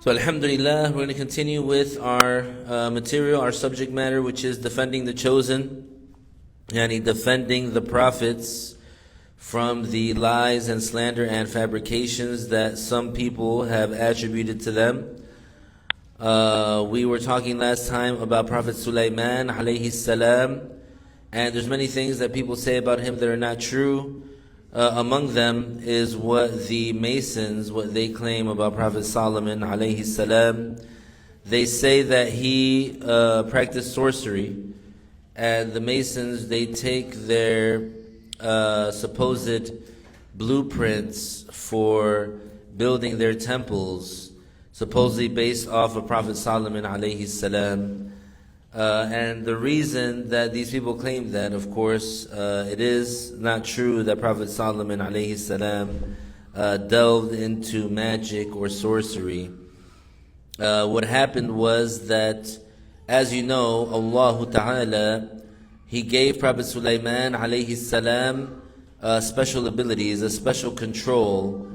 So Alhamdulillah, we're going to continue with our material, our subject matter, which is defending the chosen, and defending the prophets from the lies and slander and fabrications that some people have attributed to them. We were talking last time about Prophet Sulaiman alayhi salam, and there's many things that people say about him that are not true. Among them is what the Masons, what they claim about Prophet Solomon alayhi salam. They say that he practiced sorcery, and the Masons, they take their supposed blueprints for building their temples, supposedly based off of Prophet Solomon alayhi salam. And the reason that these people claim that, of course, it is not true that Prophet Solomon alayhi salam delved into magic or sorcery. What happened was that, as you know, Allah Ta'ala, He gave Prophet Sulaiman alayhi salam special abilities, a special control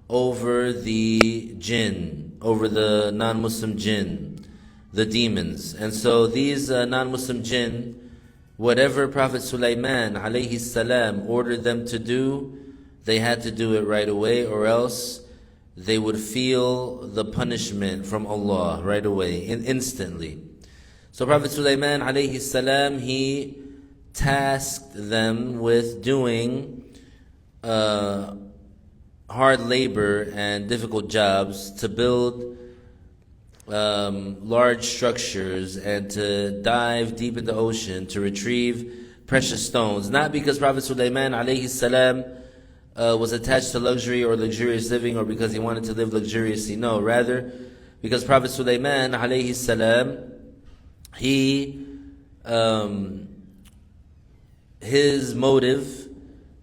over the jinn, over the non-Muslim jinn, the demons. And so these non-Muslim jinn, whatever Prophet Sulaiman alayhi salam ordered them to do, they had to do it right away, or else they would feel the punishment from Allah right away, instantly. So Prophet Sulaiman alayhi salam, he tasked them with doing hard labor and difficult jobs to build large structures and to dive deep in the ocean to retrieve precious stones. Not because Prophet Sulaiman alayhi salam was attached to luxury or luxurious living, or because he wanted to live luxuriously. No, rather because Prophet Sulaiman alayhi salam, his motive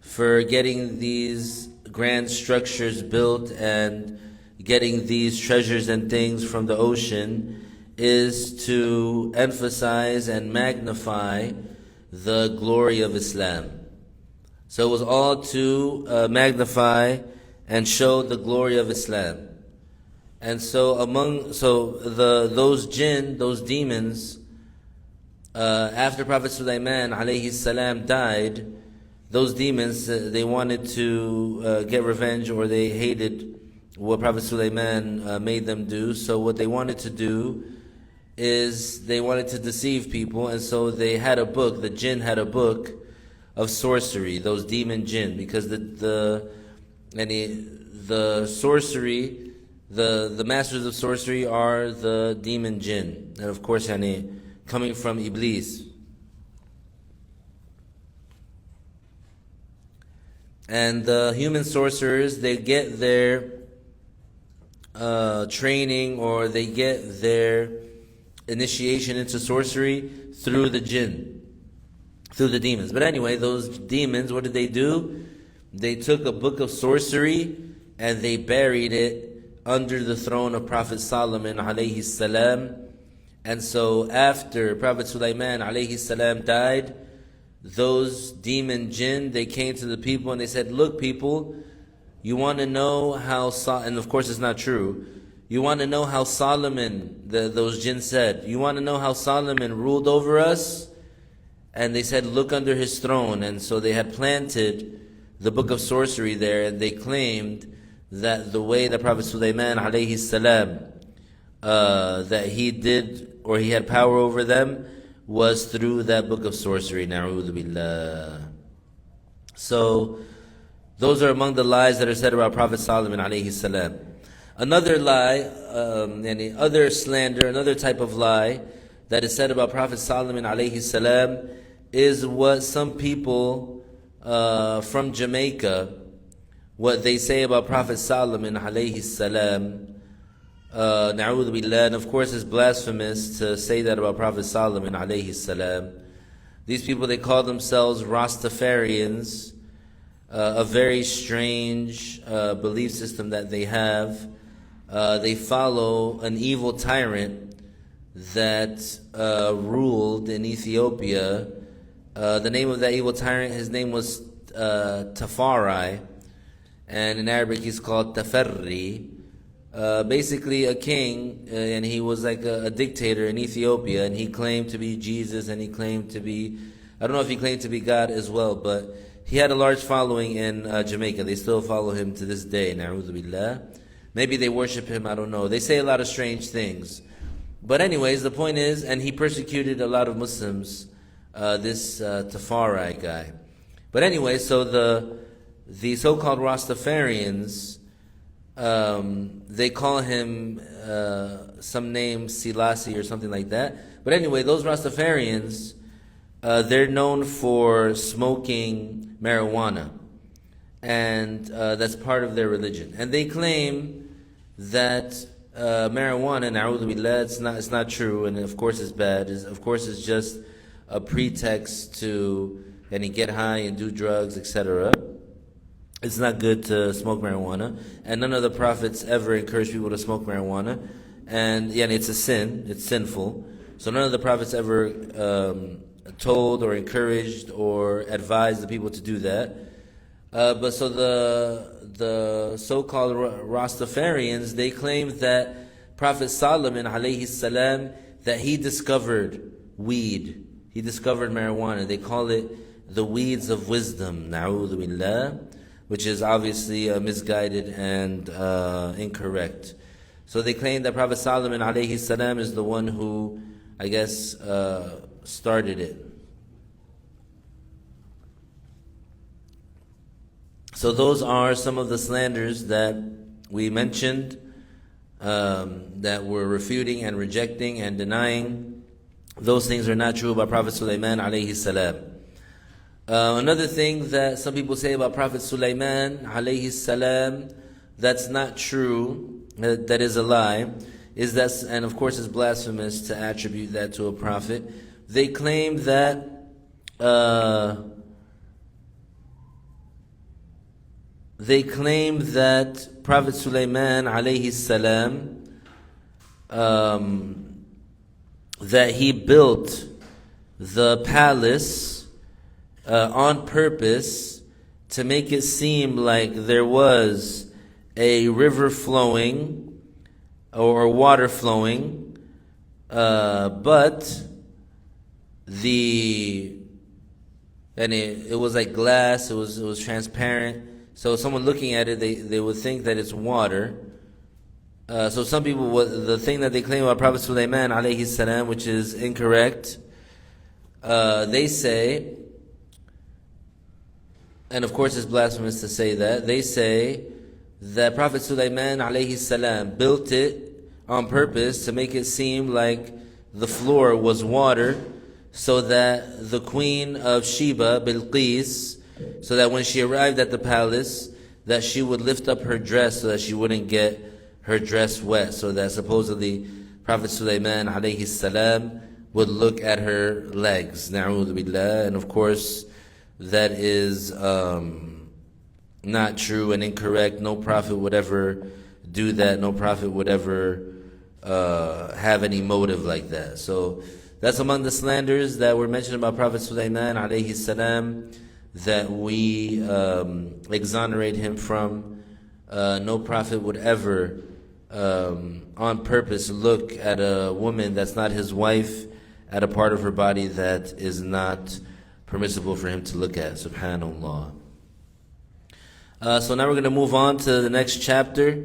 for getting these grand structures built and getting these treasures and things from the ocean is to emphasize and magnify the glory of Islam. So it was all to magnify and show the glory of Islam. And so those jinn, those demons, after Prophet Sulaiman alayhi salam died, those demons, they wanted to get revenge, or they hated what Prophet Sulaiman made them do. So what they wanted to do is they wanted to deceive people, and so they had a book, the jinn had a book of sorcery, those demon jinn, because the sorcery, the masters of sorcery are the demon jinn, and of course coming from Iblis. And the human sorcerers, they get their training, or they get their initiation into sorcery through the jinn, through the demons. But anyway, those demons, what did they do? They took a book of sorcery and they buried it under the throne of Prophet Solomon alayhi salam. And so after Prophet Sulaiman alayhi salam died, those demon jinn, they came to the people and they said, look people, you want to know how, and of course it's not true, you want to know how Solomon, those jinn said, you want to know how Solomon ruled over us? And they said, look under his throne. And so they had planted the book of sorcery there, and they claimed that the way that Prophet Sulaiman alayhi salam, that he did, or he had power over them, was through that book of sorcery. Na'udhu billah. So those are among the lies that are said about Prophet Solomon alayhi salam. Another lie, other slander, another type of lie that is said about Prophet Solomon alayhi salam is what some people from Jamaica, what they say about Prophet Solomon alayhi salam. Na'udhu billah. And of course it's blasphemous to say that about Prophet Solomon alayhi salam. These people, they call themselves Rastafarians, a very strange belief system that they have. They follow an evil tyrant that ruled in Ethiopia. The name of that evil tyrant, his name was Tafari, and in Arabic he's called Tafarri. basically a king, and he was like a dictator in Ethiopia, and he claimed to be Jesus, and he claimed to be, I don't know if he claimed to be God as well, but he had a large following in Jamaica. They still follow him to this day, na'udhu billah. Maybe they worship him, I don't know. They say a lot of strange things. But anyways, the point is, and he persecuted a lot of Muslims, this Tafari guy. But anyway, so the so-called Rastafarians, they call him some name, Selassie or something like that. But anyway, those Rastafarians, they're known for smoking marijuana. And that's part of their religion. And they claim that marijuana, na'udhu billah, it's not true, and of course it's bad. Of course it's just a pretext to get high and do drugs, etc. It's not good to smoke marijuana, and none of the prophets ever encouraged people to smoke marijuana. And it's a sin; it's sinful. So none of the prophets ever told or encouraged or advised the people to do that. But so the so-called Rastafarians, they claim that Prophet Solomon alayhi salam, that he discovered weed. He discovered marijuana. They call it the weeds of wisdom, na'udhu billah, which is obviously misguided and incorrect. So they claim that Prophet Solomon alayhi salam is the one who, I guess, started it. So those are some of the slanders that we mentioned, that we're refuting and rejecting and denying. Those things are not true about Prophet Sulaiman alayhi salam. Another thing that some people say about Prophet Sulaiman alayhi salam that's not true, that is a lie, is that, and of course it's blasphemous to attribute that to a prophet. They claim that Prophet Sulaiman alayhi salam, that he built the palace on purpose to make it seem like there was a river flowing or water flowing, but it was like glass, it was transparent. So someone looking at it, they would think that it's water. So some people, the thing that they claim about Prophet Sulaiman alayhi salam, which is incorrect, they say, and of course it's blasphemous to say that, they say that Prophet Sulaiman alayhi salam built it on purpose to make it seem like the floor was water, so that the queen of Sheba, Bilqis, so that when she arrived at the palace, that she would lift up her dress so that she wouldn't get her dress wet, so that supposedly Prophet Sulaiman alayhi salam would look at her legs, na'udhu billah. And of course that is not true and incorrect. No prophet would ever do that. No prophet would ever have any motive like that. So that's among the slanders that were mentioned about Prophet Sulaiman alayhi salam, that we exonerate him from. No prophet would ever on purpose look at a woman that's not his wife, at a part of her body that is not permissible for him to look at. Subhanallah. So now we're going to move on to the next chapter,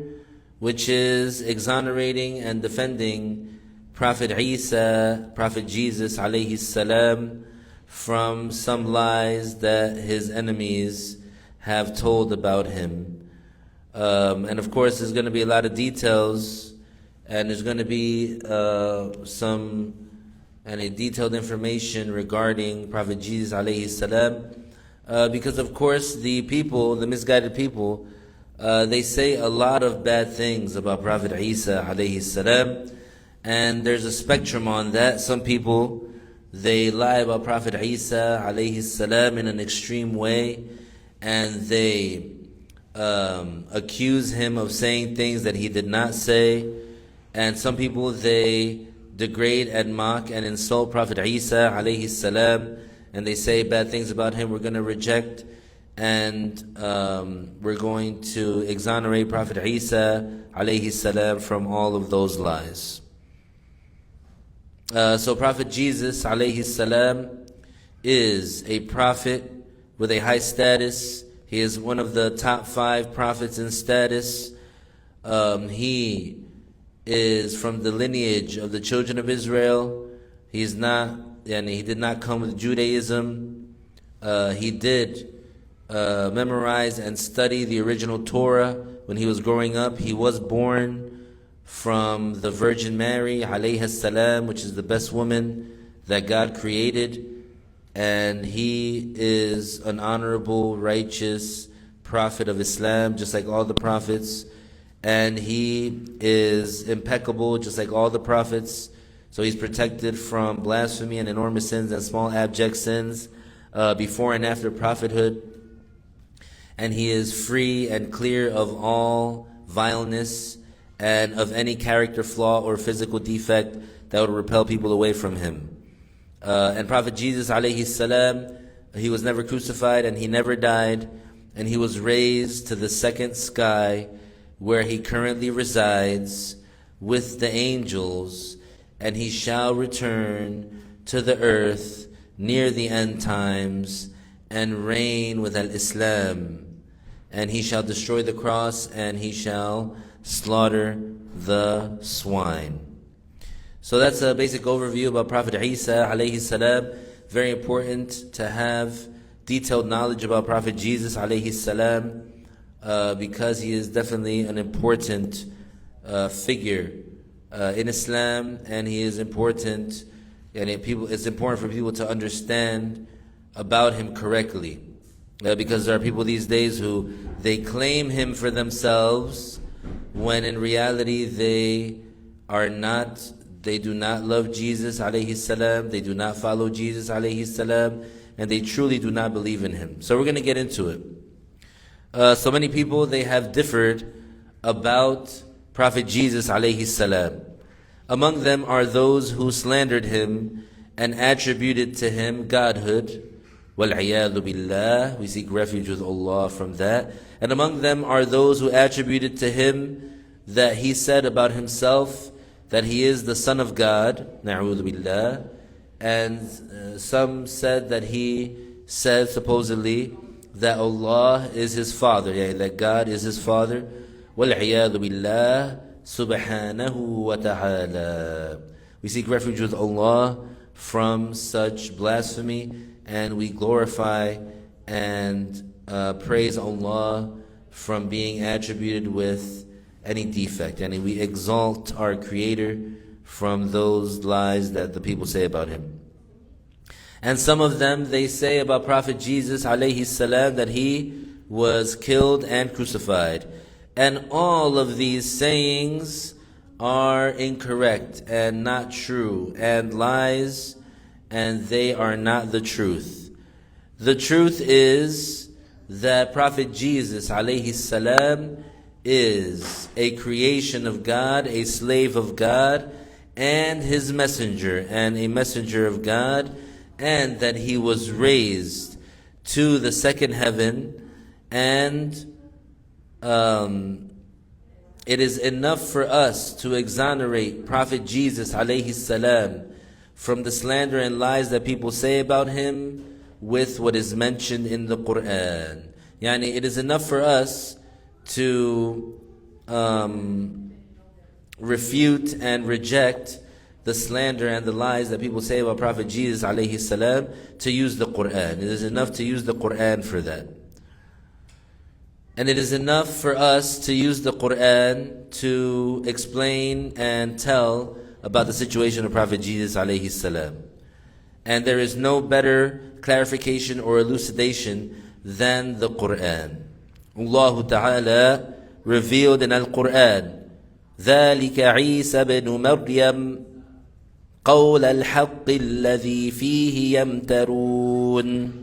which is exonerating and defending Prophet Isa, Prophet Jesus alayhi salam, from some lies that his enemies have told about him. And of course there's going to be a lot of details, and there's going to be some detailed information regarding Prophet Jesus alayhi salam, because of course the misguided people, they say a lot of bad things about Prophet Isa alayhi salam, and there's a spectrum on that. Some people, they lie about Prophet Isa alayhi salam in an extreme way, and they accuse him of saying things that he did not say. And some people, they degrade and mock and insult Prophet Isa alayhi salam, and they say bad things about him. We're going to reject and we're going to exonerate Prophet Isa alayhi salam from all of those lies. So Prophet Jesus alayhi salam is a prophet with a high status. He is one of the top 5 prophets in status. He is from the lineage of the children of Israel. He did not come with Judaism. He did memorize and study the original Torah when he was growing up. He was born from the Virgin Mary alayha salam, which is the best woman that God created. And he is an honorable, righteous prophet of Islam, just like all the prophets. And he is impeccable, just like all the prophets. So he's protected from blasphemy and enormous sins and small abject sins before and after prophethood. And he is free and clear of all vileness and of any character flaw or physical defect that would repel people away from him. And Prophet Jesus alayhi salam, he was never crucified and he never died, and he was raised to the second sky where he currently resides with the angels, and he shall return to the earth near the end times and reign with al-Islam, and he shall destroy the cross and he shall slaughter the swine. So that's a basic overview about Prophet Isa alayhi salam. Very important to have detailed knowledge about Prophet Jesus alayhi salam because he is definitely an important figure in Islam, and he is important, and it's important for people to understand about him correctly, because there are people these days who they claim him for themselves when in reality they do not love Jesus alayhi salam, they do not follow Jesus alayhi salam, and they truly do not believe in him. So we're going to get into it. So many people, they have differed about Prophet Jesus alayhi salam. Among them are those who slandered him and attributed to him godhood. وَالْعِيَاذُ بِاللَّهِ. We seek refuge with Allah from that. And among them are those who attributed to him that he said about himself that he is the Son of God. نَعُوذُ بِاللَّهِ. And some said that he said supposedly that Allah is his father, that God is his father. وَالْعِيَاذُ بِاللَّهِ سُبْحَانَهُ وَتَعَالَى. We seek refuge with Allah from such blasphemy, and we glorify and praise Allah from being attributed with any defect, and we exalt our Creator from those lies that the people say about him. And some of them, they say about Prophet Jesus alayhi salam that he was killed and crucified. And all of these sayings are incorrect and not true and lies, and they are not the truth. The truth is that Prophet Jesus alayhi salam is a creation of God, a slave of God, and his messenger, and a messenger of God, and that he was raised to the second heaven. And it is enough for us to exonerate Prophet Jesus alayhi salam from the slander and lies that people say about him with what is mentioned in the Quran. It is enough for us to refute and reject the slander and the lies that people say about Prophet Jesus alayhi salam, to use the Quran. It is enough to use the Quran for that. And it is enough for us to use the Quran to explain and tell about the situation of Prophet Jesus alayhi salam. And there is no better clarification or elucidation than the Quran. Allah Ta'ala revealed in Al-Quran, ذَلِكَ عِيسَى بْنُ مَرْيَمَ قَوْلَ الْحَقِّ الَّذِي فِيهِ يَمْتَرُونَ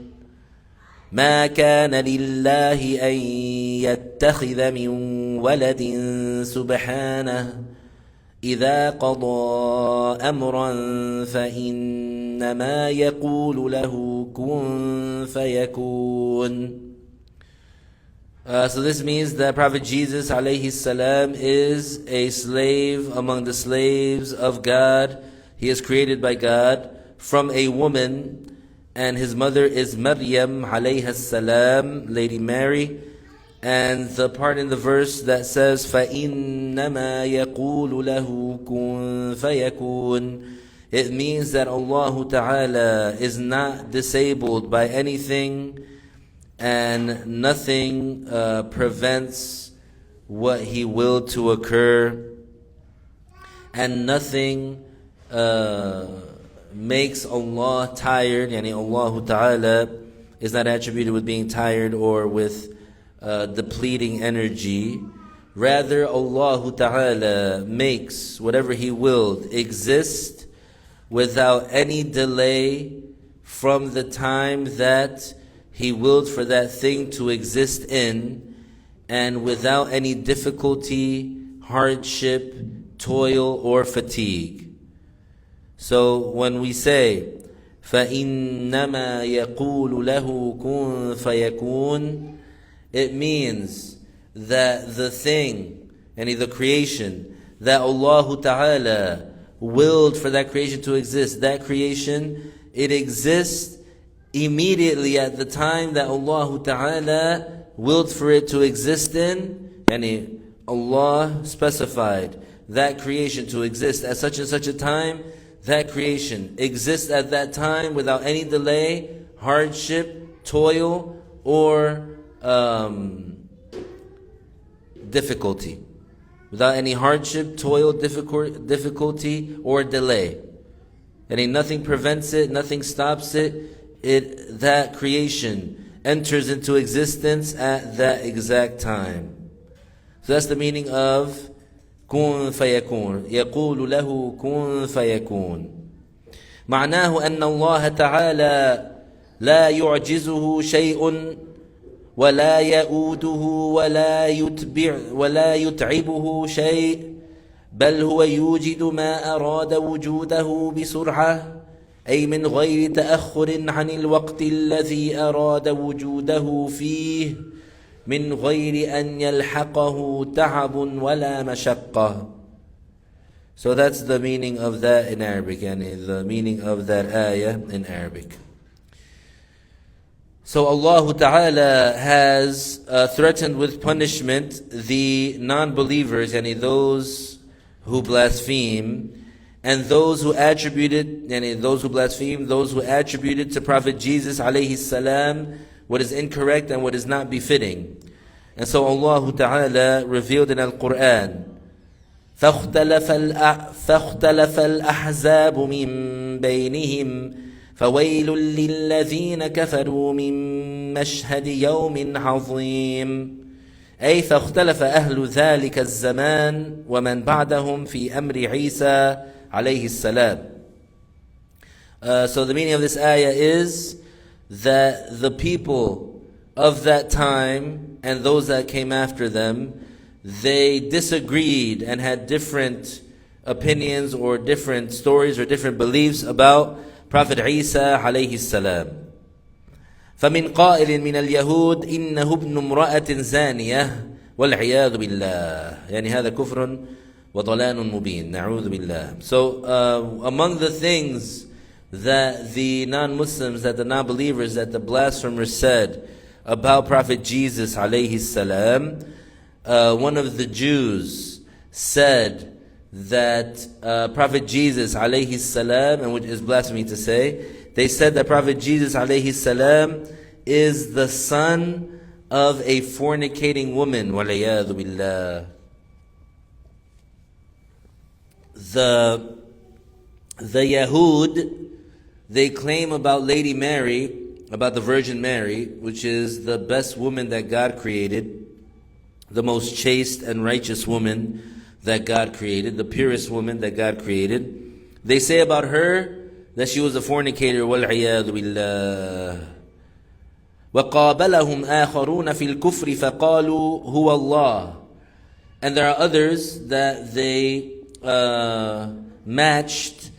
مَا كَانَ لِلَّهِ أَن يَتَّخِذَ مِن وَلَدٍ سُبْحَانَهُ إِذَا قَضَى أَمْرًا فَإِنَّمَا يَقُولُ لَهُ كُن فَيَكُونُ. So this means that Prophet Jesus alayhi salam is a slave among the slaves of God. He is created by God from a woman, and his mother is Maryam alayha salam, Lady Mary. And the part in the verse that says فَإِنَّمَا يَقُولُ لَهُ كُن فَيَكُونَ, it means that Allah Ta'ala is not disabled by anything, and nothing prevents what He willed to occur, and nothing makes Allah tired. Yani Allah Ta'ala is not attributed with being tired or with depleting energy. Rather, Allah Ta'ala makes whatever He willed exist without any delay from the time that He willed for that thing to exist in, and without any difficulty, hardship, toil, or fatigue. So when we say فَإِنَّمَا يَقُولُ لَهُ كُن فَيَكُونَ, it means that the thing, and the creation, that Allah Ta'ala willed for that creation to exist, that creation, it exists immediately at the time that Allah Ta'ala willed for it to exist in. And Allah specified that creation to exist at such and such a time. That creation exists at that time without any delay, hardship, toil, or difficulty. Without any hardship, toil, difficulty, or delay. And nothing prevents it, nothing stops it. That creation enters into existence at that exact time. So that's the meaning of كن فيكون. يقول له كن فيكون. معناه أن الله تعالى لا يعجزه شيء ولا يؤوده ولا يتعبه شيء، بل هو يوجد ما أراد وجوده بسرعة، أي من غير تأخر عن الوقت الذي أراد وجوده فيه، من غير أن يلحقه تعب ولا مشقة. So that's the meaning of that in Arabic, and the meaning of that ayah in Arabic. So Allah Ta'ala has threatened with punishment the non-believers, yani those who blaspheme, and those who attributed, yani those who blaspheme, those who attributed to Prophet Jesus alayhi salam what is incorrect and what is not befitting. And so Allah Ta'ala revealed in Al-Quran, فَاخْتَلَفَ الْأَحْزَابُ مِنْ بَيْنِهِمْ فَوَيْلٌ لِلَّذِينَ كَفَرُوا مِنْ مَشْهَدِ يَوْمٍ عَظِيمٍ. أي فاختلف أهل ذلك الزمان ومن بعدهم في أمر عيسى عليه السلام. So the meaning of this ayah is that the people of that time and those that came after them, they disagreed and had different opinions or different stories or different beliefs about Prophet Isa alayhi salam. فمن قائل من اليهود إنه ابن امرأة زانية والعياذ بالله، يعني هذا كفر وضلال مبين، نعوذ بالله. So among the things that the non-Muslims, that the non-believers, that the blasphemers said about Prophet Jesus alayhi salam, one of the Jews said that Prophet Jesus alayhi salam, and which is blasphemy to say, they said that Prophet Jesus alayhi salam is the son of a fornicating woman. وَالْعِيَاذُ بِاللَّهِ. The Yahud, they claim about Lady Mary, about the Virgin Mary, which is the best woman that God created, the most chaste and righteous woman that God created, the purest woman that God created. They say about her that she was a fornicator. وَالْعِيَاذُ بِاللَّهِ. وَقَابَلَهُمْ آخَرُونَ فِي الْكُفْرِ فَقَالُوا هُوَ اللَّهِ. And there are others that they matched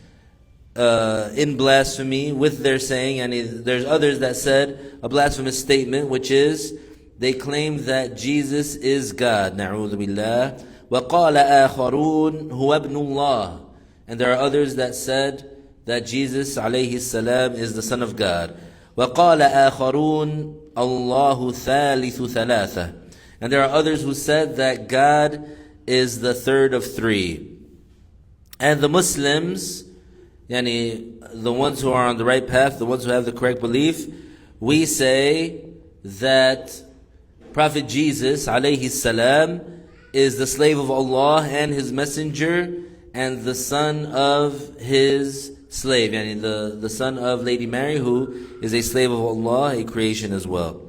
in blasphemy with their saying, and there's others that said a blasphemous statement, which is they claim that Jesus is God. Na'udhu billah. وَقَالَ آخَرُونَ هُوَ ابْنُ اللَّهِ. And there are others that said that Jesus alayhi salam is the Son of God. وَقَالَ آخَرُونَ اللَّهُ ثَالِثُ ثَلَاثَةٍ. And there are others who said that God is the third of three. And the Muslims, yani the ones who are on the right path, the ones who have the correct belief, we say that Prophet Jesus alayhi salam is the slave of Allah and His messenger and the son of His slave, yani the son of Lady Mary, who is a slave of Allah, a creation as well.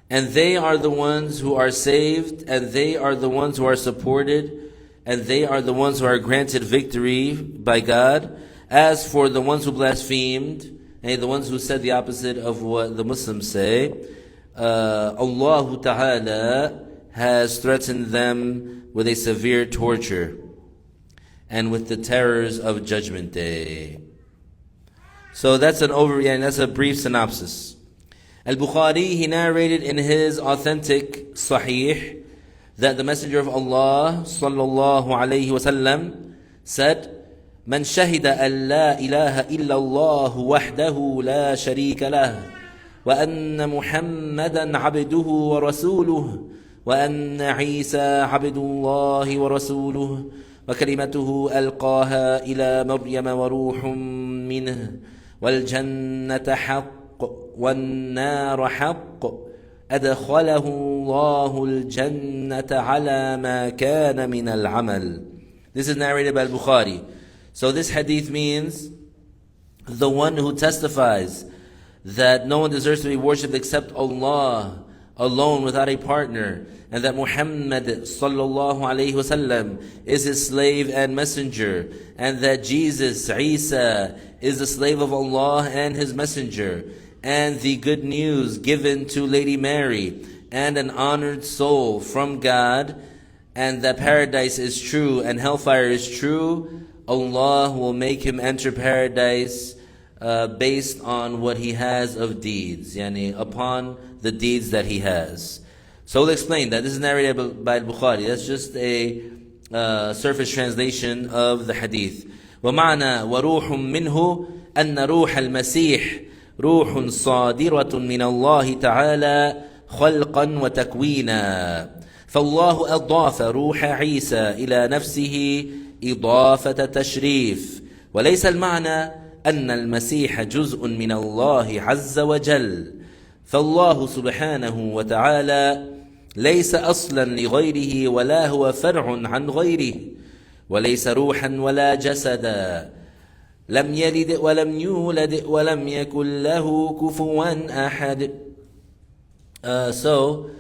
And they are the ones who are saved, and they are the ones who are supported, and they are the ones who are granted victory by God. As for the ones who blasphemed, and the ones who said the opposite of what the Muslims say, Allah Ta'ala has threatened them with a severe torture and with the terrors of Judgment Day. So that's that's a brief synopsis. Al-Bukhari, he narrated in his authentic Sahih that the Messenger of Allah sallallahu alayhi wasallam said, من شهد أن لا إله إلا الله وحده لا شريك له وأن محمدا عبده ورسوله وأن عيسى عبد الله ورسوله وكلمته ألقاها إلى مريم وروح منه والجنة حق والنار حق أدخله الله الجنة على ما كان من العمل. This is narrated by Al-Bukhari. So this hadith means the one who testifies that no one deserves to be worshipped except Allah alone without a partner, and that Muhammad sallallahu alayhi wasallam is His slave and messenger, and that Jesus, Isa, is the slave of Allah and His messenger, and the good news given to Lady Mary, and an honored soul from God, and that paradise is true and hellfire is true, Allah will make him enter paradise based on what he has of deeds, yani upon the deeds that he has. So we'll explain that. This is narrated by Al-Bukhari. That's just a surface translation of the hadith. وَمَعْنَا وَرُوحٌ مِّنْهُ أَنَّ رُوحَ الْمَسِيحِ روح صادرة من الله تعالى خلقا وتكوينا فالله أضاف روح عيسى إلى نفسه إضافة تشريف وليس المعنى أن المسيح جزء من الله عز وجل فالله سبحانه وتعالى ليس أصلا لغيره ولا هو فرع عن غيره وليس روحا ولا جسدا لم يلد ولم يولد ولم يكن له كفوا أحد. So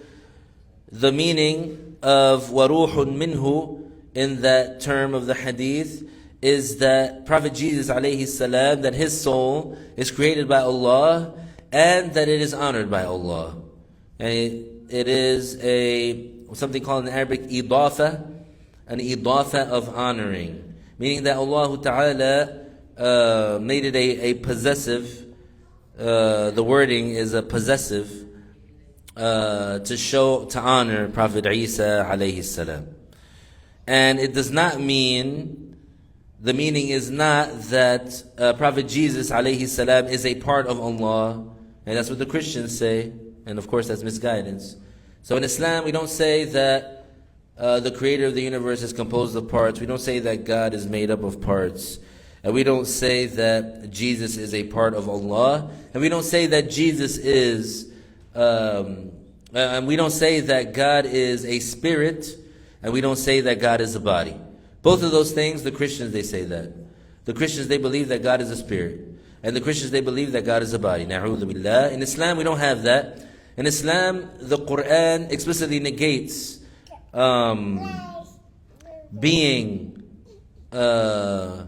the meaning of وروح منه in that term of the hadith is that Prophet Jesus alayhi salam, that his soul is created by Allah and that it is honored by Allah. And it is something called in Arabic idafa, an idafa of honoring, meaning that Allah Ta'ala made it a possessive, the wording is a possessive, to honor Prophet Isa alayhi salam. And it does not mean, the meaning is not that Prophet Jesus alayhi salam is a part of Allah, and that's what the Christians say, and of course that's misguidance. So in Islam we don't say that the creator of the universe is composed of parts. We don't say that God is made up of parts. And we don't say that Jesus is a part of Allah. And we don't say that Jesus is, and we don't say that God is a spirit. And we don't say that God is a body. Both of those things, the Christians, they say that. The Christians, they believe that God is a spirit. And the Christians, they believe that God is a body. Na'udhu billah. In Islam, we don't have that. In Islam, the Quran explicitly negates being... The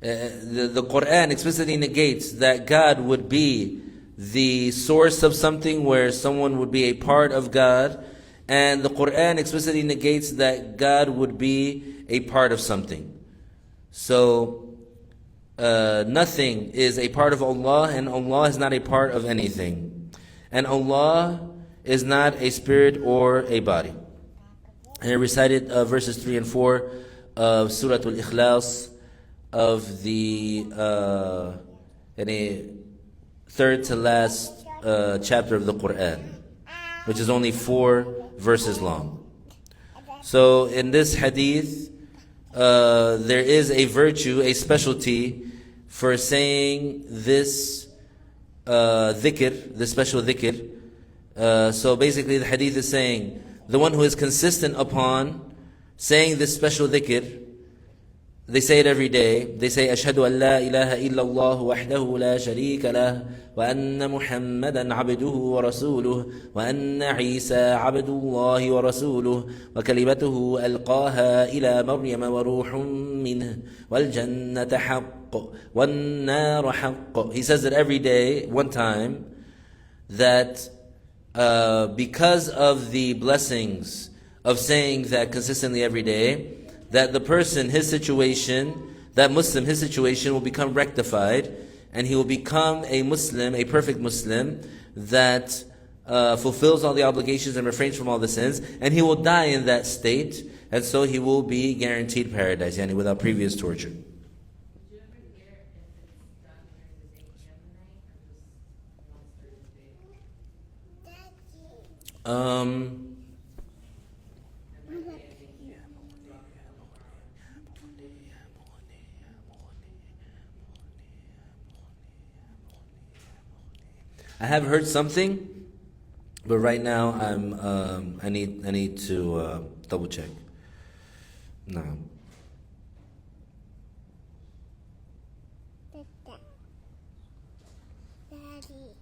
Quran explicitly negates that God would be the source of something, where someone would be a part of God, and the Quran explicitly negates that God would be a part of something. So nothing is a part of Allah, and Allah is not a part of anything. And Allah is not a spirit or a body. And I recited verses 3 and 4 of Surah Al-Ikhlas of the third to last chapter of the Quran, which is only 4 verses long. So in this hadith, there is a virtue, a specialty for saying this dhikr, this special dhikr. So basically the hadith is saying, the one who is consistent upon saying this special dhikr, they say it every day. They say, Ashhadu an la ilaha illallah wahdahu la sharika lah, wa anna Muhammadan abduhu wa rasuluh, wa anna Isa abdullahi wa rasuluh, wa kalimatuhu alqaha ila Maryam wa ruhum minh, wal jannata haqq, wal nar haqq. He says it every day, one time, that because of the blessings of saying that consistently every day, that the person, his situation, that Muslim, his situation will become rectified, and he will become a Muslim, a perfect Muslim, that fulfills all the obligations and refrains from all the sins, and he will die in that state, and so he will be guaranteed paradise, yani without previous torture. I have heard something, but right now I need to double check. No. Daddy.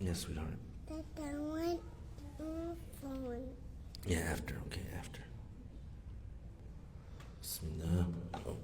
Yes, sweetheart. I want phone. Yeah, after. Okay, after. Bismillah. Oh.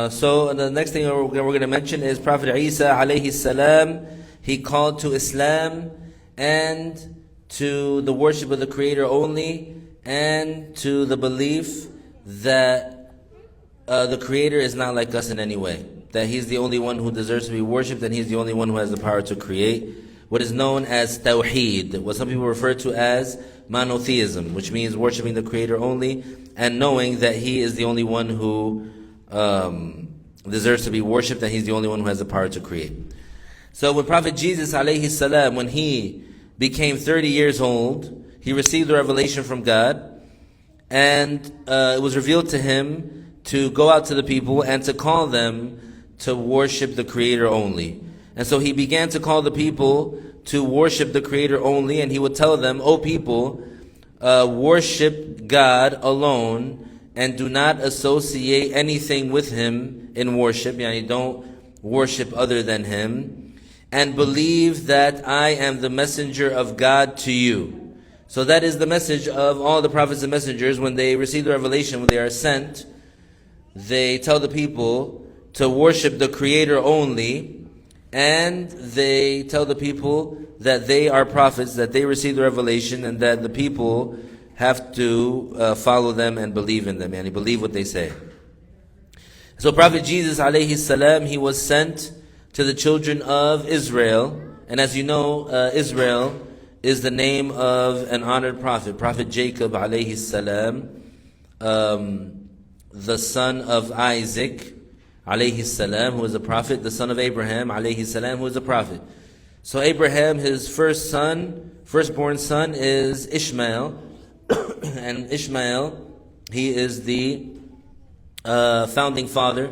So the next thing we're going to mention is Prophet Isa alayhi salam. He called to Islam and to the worship of the Creator only, and to the belief that the Creator is not like us in any way, that He's the only one who deserves to be worshipped, and He's the only one who has the power to create. What is known as Tawheed, what some people refer to as monotheism, which means worshiping the Creator only and knowing that He is the only one who deserves to be worshipped, and He's the only one who has the power to create. So when Prophet Jesus alayhi salam, when he became 30 years old, he received the revelation from God, and it was revealed to him to go out to the people and to call them to worship the Creator only. And so he began to call the people to worship the Creator only, and he would tell them, O people, worship God alone, and do not associate anything with Him in worship. Yani don't worship other than Him, and believe that I am the messenger of God to you. So that is the message of all the prophets and messengers. When they receive the revelation, when they are sent, they tell the people to worship the Creator only, and they tell the people that they are prophets, that they receive the revelation, and that the people have to follow them and believe in them, and believe what they say. So Prophet Jesus alayhi salam, he was sent to the children of Israel, and as you know, Israel is the name of an honored prophet, Prophet Jacob alayhi salam, the son of Isaac alayhi salam, who is a prophet, the son of Abraham alayhi salam, who is a prophet. So Abraham, his firstborn son is Ishmael, and Ishmael, he is the founding father,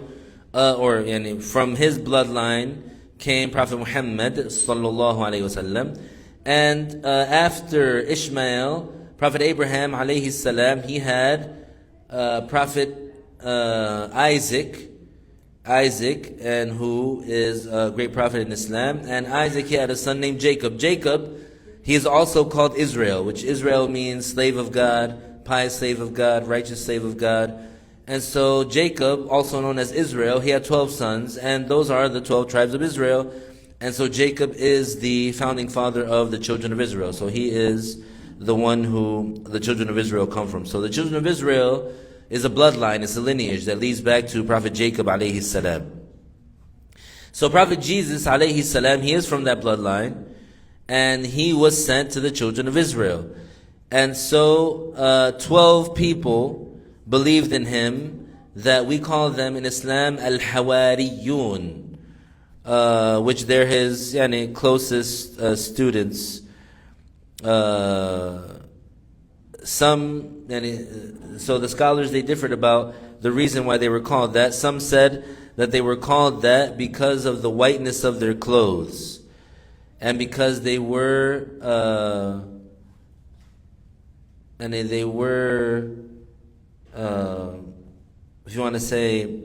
from his bloodline came Prophet Muhammad sallallahu alaihi wasallam. And after Ishmael, Prophet Abraham alayhi salam, he had Prophet Isaac, and who is a great prophet in Islam. And Isaac, he had a son named Jacob. Jacob, he is also called Israel, which Israel means slave of God, pious slave of God, righteous slave of God. And so Jacob, also known as Israel, he had 12 sons, and those are the 12 tribes of Israel. And so Jacob is the founding father of the children of Israel. So he is the one who the children of Israel come from. So the children of Israel is a bloodline, it's a lineage that leads back to Prophet Jacob alayhi salam. So Prophet Jesus alayhi salam, he is from that bloodline, and he was sent to the children of Israel. And so 12 people believed in him, that we call them in Islam al-Hawariyun, which they're his closest students. So the scholars, they differed about the reason why they were called that. Some said that they were called that because of the whiteness of their clothes, and because they were if you want to say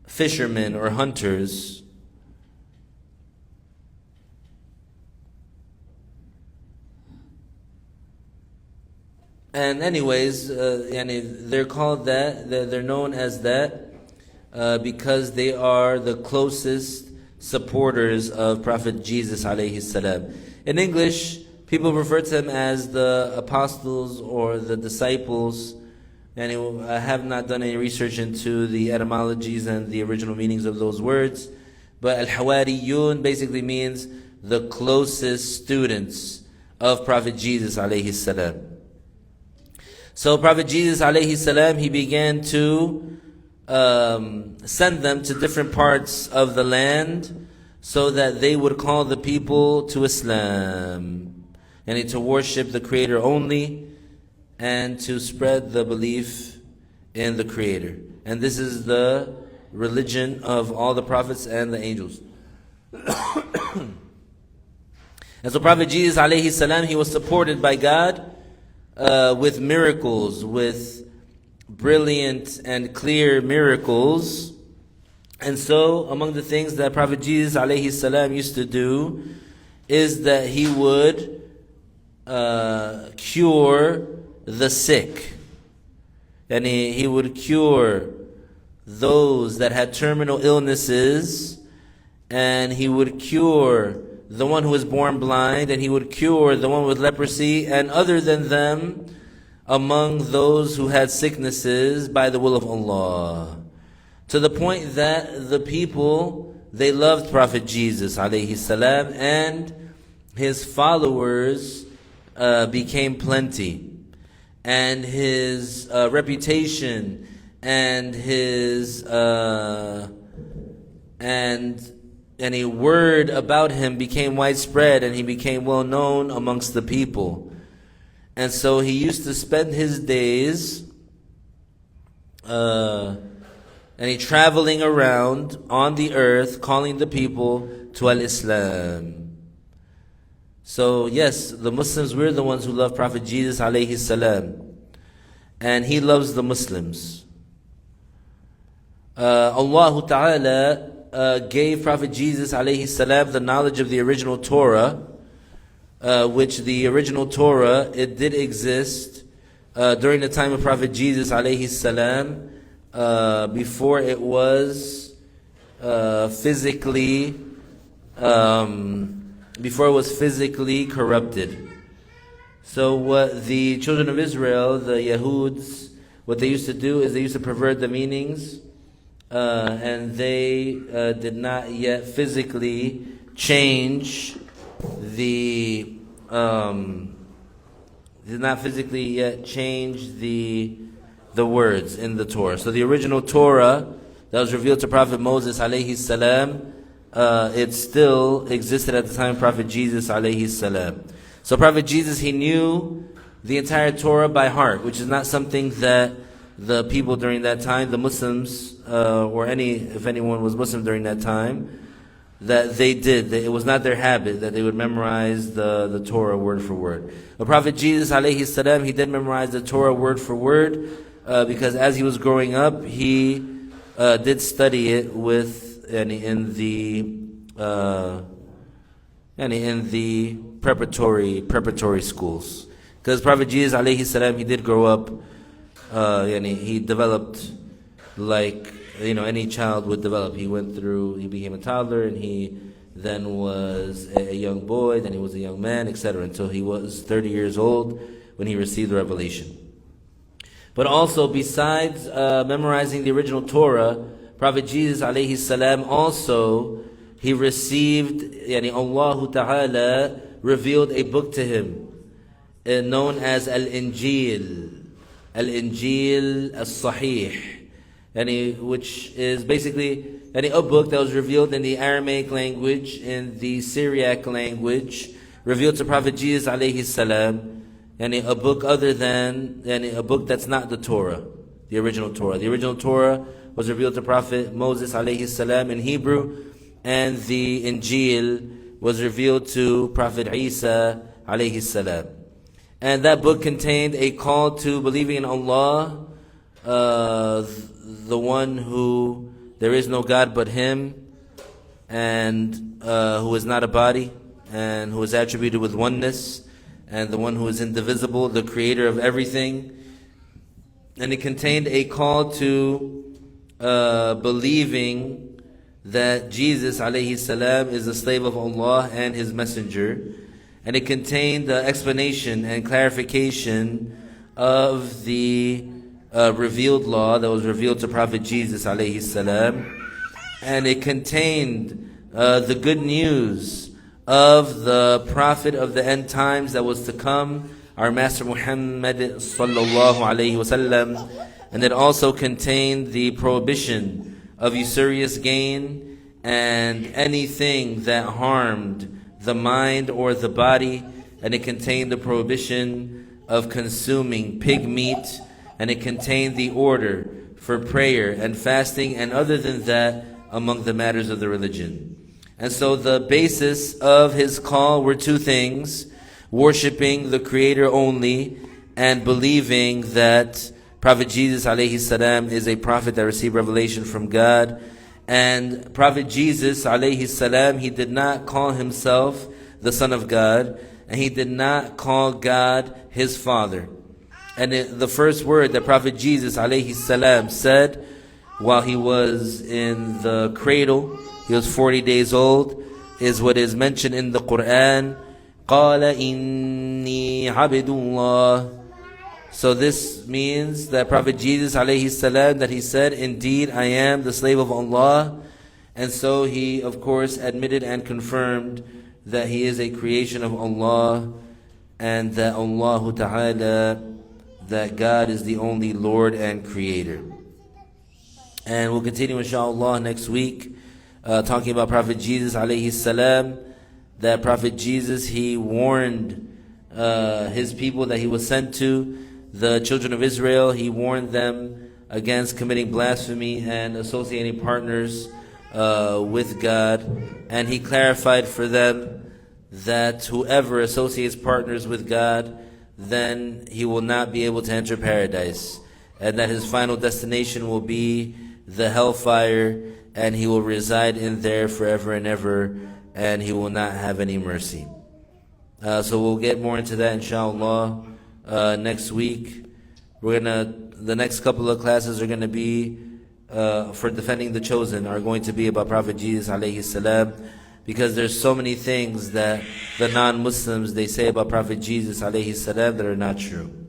fishermen or hunters. And anyways, they're called that, they're known as that because they are the closest supporters of Prophet Jesus alayhi salam. In English, people refer to them as the apostles or the disciples. And I have not done any research into the etymologies and the original meanings of those words. But al-Hawariyun basically means the closest students of Prophet Jesus alayhi salam. So Prophet Jesus alayhi salam, he began to send them to different parts of the land so that they would call the people to Islam and to worship the Creator only, and to spread the belief in the Creator. And this is the religion of all the prophets and the angels. And so Prophet Jesus alayhi salam, he was supported by God with miracles, with brilliant and clear miracles. And so among the things that Prophet Jesus alayhi salam used to do is that he would cure the sick. And he would cure those that had terminal illnesses, and he would cure the one who was born blind, and he would cure the one with leprosy, and other than them among those who had sicknesses by the will of Allah. To the point that the people, they loved Prophet Jesus alayhi salam, and his followers became plenty. And his reputation and his and a word about him became widespread, and he became well known amongst the people. And so he used to spend his days traveling around on the earth, calling the people to al-Islam. So yes, the Muslims, we're the ones who love Prophet Jesus alayhi salam, and he loves the Muslims. Allah Ta'ala gave Prophet Jesus alayhi salam the knowledge of the original Torah, which the original Torah, it did exist during the time of Prophet Jesus alayhi salam, before it was physically corrupted. So what the children of Israel, the Yahuds, what they used to do is they used to pervert the meanings, and they did not yet physically change the words in the Torah. So the original Torah that was revealed to Prophet Moses alayhi salam, it still existed at the time of Prophet Jesus alayhi salam. So Prophet Jesus, he knew the entire Torah by heart, which is not something that the people during that time, the Muslims, if anyone was Muslim during that time, that they did. It was not their habit that they would memorize the Torah word for word. But Prophet Jesus alayhi salam, he did memorize the Torah word for word, because as he was growing up, he did study it in the preparatory schools. Because Prophet Jesus alayhi salam, he did grow up, he developed like any child would develop. He became a toddler, and he then was a young boy, then he was a young man, etc., until he was 30 years old when he received the revelation. But also, besides memorizing the original Torah, Prophet Jesus alayhi salam also, he received, Allah Ta'ala revealed a book to him known as Al-Injil As-Sahih, which is basically a book that was revealed in the Aramaic language, in the Syriac language, revealed to Prophet Jesus alayhi salam, a book other than, a book that's not the Torah, the original Torah. The original Torah was revealed to Prophet Moses alayhi salam in Hebrew, and the Injil was revealed to Prophet Isa alayhi salam. And that book contained a call to believing in Allah, the one who there is no God but Him, and who is not a body, and who is attributed with oneness, and the one who is indivisible, the creator of everything. And it contained a call to believing that Jesus alayhi salam is the slave of Allah and His messenger. And it contained the explanation and clarification of the revealed law that was revealed to Prophet Jesus alayhi salam. And it contained the good news of the prophet of the end times that was to come, our Master Muhammad sallallahu alayhi wasallam. And it also contained the prohibition of usurious gain and anything that harmed the mind or the body. And it contained the prohibition of consuming pig meat. And it contained the order for prayer and fasting, and other than that, among the matters of the religion. And so the basis of his call were two things: worshiping the Creator only, and believing that Prophet Jesus alayhi salam is a prophet that received revelation from God. And Prophet Jesus alayhi salam, he did not call himself the Son of God, and he did not call God his Father. And the first word that Prophet Jesus alayhi salam said while he was in the cradle, he was 40 days old, is what is mentioned in the Quran. قَالَ إِنِّي عَبْدُ اللَّهِ. So this means that Prophet Jesus alayhi salam, that he said, indeed I am the slave of Allah. And so he of course admitted and confirmed that he is a creation of Allah, and that Allah Ta'ala, that God is the only Lord and Creator. And we'll continue inshallah next week talking about Prophet Jesus alayhi salam, that Prophet Jesus, he warned his people that he was sent to, the children of Israel. He warned them against committing blasphemy and associating partners with God. And he clarified for them that whoever associates partners with God, then he will not be able to enter paradise, and that his final destination will be the hellfire, and he will reside in there forever and ever, and he will not have any mercy. So we'll get more into that inshallah next week. The next couple of classes are gonna be for defending the chosen, are going to be about Prophet Jesus alayhi salam, because there's so many things that the non-Muslims, they say about Prophet Jesus alayhi salam that are not true.